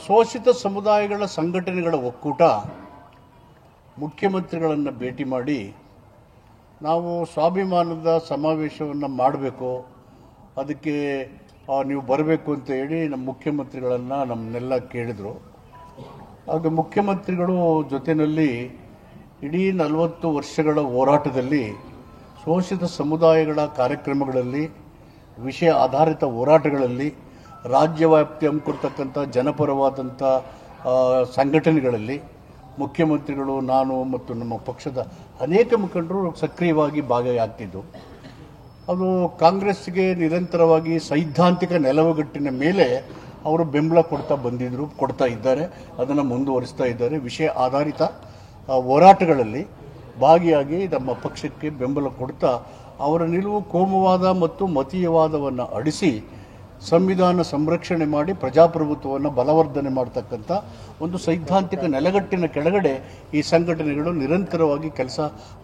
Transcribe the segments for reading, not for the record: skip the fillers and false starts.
ಶೋಷಿತ ಸಮುದಾಯಗಳ ಸಂಘಟನೆಗಳ ಒಕ್ಕೂಟ ಮುಖ್ಯಮಂತ್ರಿಗಳನ್ನು ಭೇಟಿ ಮಾಡಿ ನಾವು ಸ್ವಾಭಿಮಾನದ ಸಮಾವೇಶವನ್ನು ಮಾಡಬೇಕು, ಅದಕ್ಕೆ ನೀವು ಬರಬೇಕು ಅಂತ ಹೇಳಿ ನಮ್ಮ ಮುಖ್ಯಮಂತ್ರಿಗಳನ್ನು ನಮ್ಮನ್ನೆಲ್ಲ ಕೇಳಿದರು. ಆಗ ಮುಖ್ಯಮಂತ್ರಿಗಳು ಜೊತೆಯಲ್ಲಿ ಇಡೀ 40 ವರ್ಷಗಳ ಹೋರಾಟದಲ್ಲಿ ಶೋಷಿತ ಸಮುದಾಯಗಳ ಕಾರ್ಯಕ್ರಮಗಳಲ್ಲಿ, ವಿಷಯ ಆಧಾರಿತ ಹೋರಾಟಗಳಲ್ಲಿ, ರಾಜ್ಯವ್ಯಾಪ್ತಿ ಹಮ್ಮಿಕೊಳ್ತಕ್ಕಂಥ ಜನಪರವಾದಂಥ ಸಂಘಟನೆಗಳಲ್ಲಿ ಮುಖ್ಯಮಂತ್ರಿಗಳು, ನಾನು ಮತ್ತು ನಮ್ಮ ಪಕ್ಷದ ಅನೇಕ ಮುಖಂಡರು ಸಕ್ರಿಯವಾಗಿ ಭಾಗಿಯಾಗ್ತಿದ್ದು. ಅದು ಕಾಂಗ್ರೆಸ್ಗೆ ನಿರಂತರವಾಗಿ ಸೈದ್ಧಾಂತಿಕ ನೆಲವುಗಟ್ಟಿನ ಮೇಲೆ ಅವರು ಬೆಂಬಲ ಕೊಡ್ತಾ ಇದ್ದಾರೆ, ಅದನ್ನು ಮುಂದುವರಿಸ್ತಾ ಇದ್ದಾರೆ. ವಿಷಯ ಆಧಾರಿತ ಹೋರಾಟಗಳಲ್ಲಿ ಭಾಗಿಯಾಗಿ ನಮ್ಮ ಪಕ್ಷಕ್ಕೆ ಬೆಂಬಲ ಕೊಡ್ತಾ ಅವರ ನಿಲುವು ಕೋಮುವಾದ ಮತ್ತು ಮತೀಯವಾದವನ್ನು ಅಡಿಸಿ ಸಂವಿಧಾನ ಸಂರಕ್ಷಣೆ ಮಾಡಿ ಪ್ರಜಾಪ್ರಭುತ್ವವನ್ನು ಬಲವರ್ಧನೆ ಮಾಡತಕ್ಕಂಥ ಒಂದು ಸೈದ್ಧಾಂತಿಕ ನೆಲಗಟ್ಟಿನ ಕೆಳಗಡೆ ಈ ಸಂಘಟನೆಗಳು ನಿರಂತರವಾಗಿ ಕೆಲಸ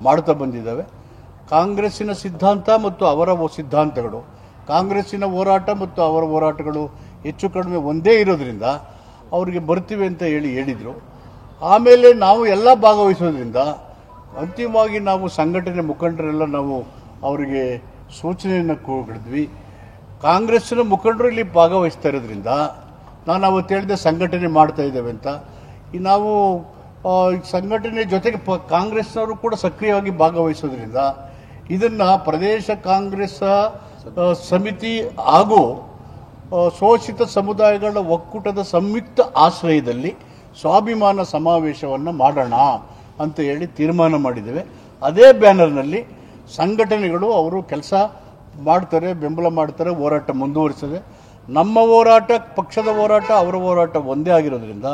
ಮಾಡ್ತಾ ಬಂದಿದ್ದಾವೆ. ಕಾಂಗ್ರೆಸ್ಸಿನ ಸಿದ್ಧಾಂತ ಮತ್ತು ಅವರ ಸಿದ್ಧಾಂತಗಳು, ಕಾಂಗ್ರೆಸ್ಸಿನ ಹೋರಾಟ ಮತ್ತು ಅವರ ಹೋರಾಟಗಳು ಹೆಚ್ಚು ಕಡಿಮೆ ಒಂದೇ ಇರೋದ್ರಿಂದ ಅವರಿಗೆ ಬರ್ತೀವಿ ಅಂತ ಹೇಳಿದರು. ಆಮೇಲೆ ನಾವು ಎಲ್ಲ ಭಾಗವಹಿಸೋದ್ರಿಂದ ಅಂತಿಮವಾಗಿ ನಾವು ಸಂಘಟನೆ ಮುಖಂಡರೆಲ್ಲ ನಾವು ಅವರಿಗೆ ಸೂಚನೆಯನ್ನು ಕೊಡಿದ್ವಿ. ಕಾಂಗ್ರೆಸ್ಸಿನ ಮುಖಂಡರು ಇಲ್ಲಿ ಭಾಗವಹಿಸ್ತಾ ಇರೋದ್ರಿಂದ ನಾನು ಅವತ್ತು ಹೇಳಿದೆ ಸಂಘಟನೆ ಮಾಡ್ತಾ ಇದ್ದೇವೆ ಅಂತ. ನಾವು ಸಂಘಟನೆ ಜೊತೆಗೆ ಕಾಂಗ್ರೆಸ್ನವರು ಕೂಡ ಸಕ್ರಿಯವಾಗಿ ಭಾಗವಹಿಸೋದ್ರಿಂದ ಇದನ್ನು ಪ್ರದೇಶ ಕಾಂಗ್ರೆಸ್ ಸಮಿತಿ ಹಾಗೂ ಶೋಷಿತ ಸಮುದಾಯಗಳ ಒಕ್ಕೂಟದ ಸಂಯುಕ್ತ ಆಶ್ರಯದಲ್ಲಿ ಸ್ವಾಭಿಮಾನ ಸಮಾವೇಶವನ್ನು ಮಾಡೋಣ ಅಂತ ಹೇಳಿ ತೀರ್ಮಾನ ಮಾಡಿದ್ದೇವೆ. ಅದೇ ಬ್ಯಾನರ್ನಲ್ಲಿ ಸಂಘಟನೆಗಳು ಅವರು ಕೆಲಸ ಮಾಡ್ತಾರೆ, ಬೆಂಬಲ ಮಾಡ್ತಾರೆ, ಹೋರಾಟ ಮುಂದುವರಿಸ್ತದೆ. ನಮ್ಮ ಹೋರಾಟ, ಪಕ್ಷದ ಹೋರಾಟ, ಅವರ ಹೋರಾಟ ಒಂದೇ ಆಗಿರೋದ್ರಿಂದ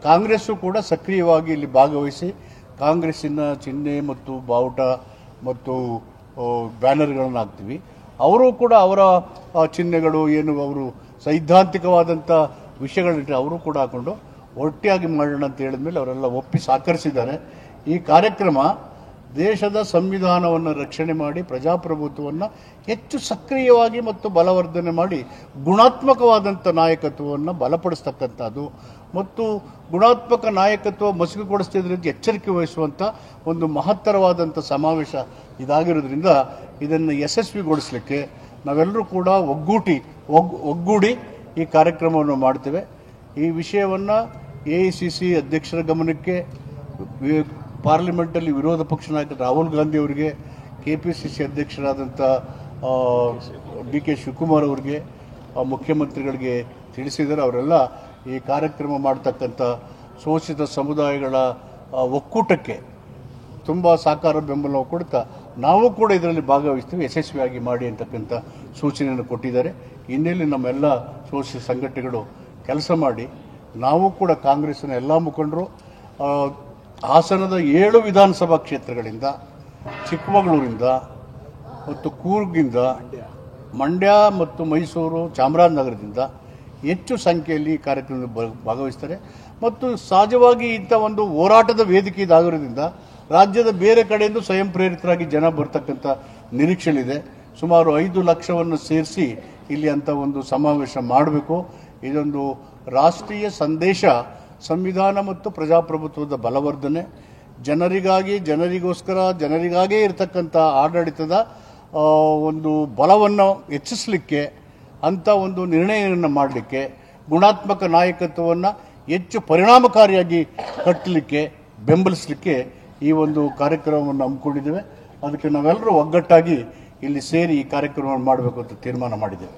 ಕಾಂಗ್ರೆಸ್ಸು ಕೂಡ ಸಕ್ರಿಯವಾಗಿ ಇಲ್ಲಿ ಭಾಗವಹಿಸಿ ಕಾಂಗ್ರೆಸ್ಸಿನ ಚಿಹ್ನೆ ಮತ್ತು ಬಾವುಟ ಮತ್ತು ಬ್ಯಾನರ್ಗಳನ್ನು ಹಾಕ್ತೀವಿ. ಅವರು ಕೂಡ ಅವರ ಚಿಹ್ನೆಗಳು ಏನು ಅವರು ಸೈದ್ಧಾಂತಿಕವಾದಂಥ ವಿಷಯಗಳಿಟ್ಟರೆ ಅವರು ಕೂಡ ಹಾಕೊಂಡು ಒಟ್ಟಿಯಾಗಿ ಮಾಡೋಣ ಅಂತ ಹೇಳಿದ್ಮೇಲೆ ಅವರೆಲ್ಲ ಒಪ್ಪಿ ಸಹಕರಿಸಿದ್ದಾರೆ. ಈ ಕಾರ್ಯಕ್ರಮ ದೇಶದ ಸಂವಿಧಾನವನ್ನು ರಕ್ಷಣೆ ಮಾಡಿ ಪ್ರಜಾಪ್ರಭುತ್ವವನ್ನು ಹೆಚ್ಚು ಸಕ್ರಿಯವಾಗಿ ಮತ್ತು ಬಲವರ್ಧನೆ ಮಾಡಿ ಗುಣಾತ್ಮಕವಾದಂಥ ನಾಯಕತ್ವವನ್ನು ಬಲಪಡಿಸ್ತಕ್ಕಂಥದ್ದು ಮತ್ತು ಗುಣಾತ್ಮಕ ನಾಯಕತ್ವ ಮಸುಕುಗೊಳಿಸ್ತಿದ್ರಿಂದ ಎಚ್ಚರಿಕೆ ವಹಿಸುವಂಥ ಒಂದು ಮಹತ್ತರವಾದಂಥ ಸಮಾವೇಶ ಇದಾಗಿರೋದ್ರಿಂದ ಇದನ್ನು ಯಶಸ್ವಿಗೊಳಿಸಲಿಕ್ಕೆ ನಾವೆಲ್ಲರೂ ಕೂಡ ಒಗ್ಗೂಡಿ ಈ ಕಾರ್ಯಕ್ರಮವನ್ನು ಮಾಡ್ತೇವೆ. ಈ ವಿಷಯವನ್ನು AICC ಅಧ್ಯಕ್ಷರ ಗಮನಕ್ಕೆ, ಪಾರ್ಲಿಮೆಂಟಲ್ಲಿ ವಿರೋಧ ಪಕ್ಷ ನಾಯಕ ರಾಹುಲ್ ಗಾಂಧಿ ಅವರಿಗೆ, KPCC ಅಧ್ಯಕ್ಷರಾದಂಥ DK ಶಿವಕುಮಾರ್ ಅವರಿಗೆ, ಮುಖ್ಯಮಂತ್ರಿಗಳಿಗೆ ತಿಳಿಸಿದ್ದಾರೆ. ಅವರೆಲ್ಲ ಈ ಕಾರ್ಯಕ್ರಮ ಮಾಡ್ತಕ್ಕಂಥ ಶೋಷಿತ ಸಮುದಾಯಗಳ ಒಕ್ಕೂಟಕ್ಕೆ ತುಂಬ ಸಹಕಾರ ಬೆಂಬಲ ಕೊಡ್ತಾ ನಾವು ಕೂಡ ಇದರಲ್ಲಿ ಭಾಗವಹಿಸ್ತೀವಿ, ಯಶಸ್ವಿಯಾಗಿ ಮಾಡಿ ಅಂತಕ್ಕಂಥ ಸೂಚನೆಯನ್ನು ಕೊಟ್ಟಿದ್ದಾರೆ. ಹಿನ್ನೆಲೆ ನಮ್ಮೆಲ್ಲ ಶೋಷಿತ ಸಂಘಟನೆಗಳು ಕೆಲಸ ಮಾಡಿ ನಾವು ಕೂಡ ಕಾಂಗ್ರೆಸ್ಸಿನ ಎಲ್ಲ ಮುಖಂಡರು ಹಾಸನದ 7 ವಿಧಾನಸಭಾ ಕ್ಷೇತ್ರಗಳಿಂದ, ಚಿಕ್ಕಮಗಳೂರಿಂದ ಮತ್ತು ಕೂರ್ಗಿಂದ, ಮಂಡ್ಯ ಮತ್ತು ಮೈಸೂರು, ಚಾಮರಾಜನಗರದಿಂದ ಹೆಚ್ಚು ಸಂಖ್ಯೆಯಲ್ಲಿ ಈ ಕಾರ್ಯಕ್ರಮದಲ್ಲಿ ಭಾಗವಹಿಸ್ತಾರೆ. ಮತ್ತು ಸಹಜವಾಗಿ ಇಂಥ ಒಂದು ಹೋರಾಟದ ವೇದಿಕೆ ಇದಾಗಿರೋದ್ರಿಂದ ರಾಜ್ಯದ ಬೇರೆ ಕಡೆಯಿಂದ ಸ್ವಯಂ ಪ್ರೇರಿತರಾಗಿ ಜನ ಬರ್ತಕ್ಕಂಥ ನಿರೀಕ್ಷೆಗಳಿದೆ. ಸುಮಾರು 5 ಲಕ್ಷವನ್ನು ಸೇರಿಸಿ ಇಲ್ಲಿ ಅಂಥ ಒಂದು ಸಮಾವೇಶ ಮಾಡಬೇಕು. ಇದೊಂದು ರಾಷ್ಟ್ರೀಯ ಸಂದೇಶ, ಸಂವಿಧಾನ ಮತ್ತು ಪ್ರಜಾಪ್ರಭುತ್ವದ ಬಲವರ್ಧನೆ, ಜನರಿಗಾಗಿ, ಜನರಿಗೋಸ್ಕರ, ಜನರಿಗಾಗೇ ಇರತಕ್ಕಂಥ ಆಡಳಿತದ ಒಂದು ಬಲವನ್ನು ಹೆಚ್ಚಿಸಲಿಕ್ಕೆ, ಅಂಥ ಒಂದು ನಿರ್ಣಯವನ್ನು ಮಾಡಲಿಕ್ಕೆ, ಗುಣಾತ್ಮಕ ನಾಯಕತ್ವವನ್ನು ಹೆಚ್ಚು ಪರಿಣಾಮಕಾರಿಯಾಗಿ ಕಟ್ಟಲಿಕ್ಕೆ, ಬೆಂಬಲಿಸಲಿಕ್ಕೆ ಈ ಒಂದು ಕಾರ್ಯಕ್ರಮವನ್ನು ಹಮ್ಮಿಕೊಂಡಿದ್ದೇವೆ. ಅದಕ್ಕೆ ನಾವೆಲ್ಲರೂ ಒಗ್ಗಟ್ಟಾಗಿ ಇಲ್ಲಿ ಸೇರಿ ಈ ಕಾರ್ಯಕ್ರಮವನ್ನು ಮಾಡಬೇಕು ಅಂತ ತೀರ್ಮಾನ ಮಾಡಿದ್ದೇವೆ.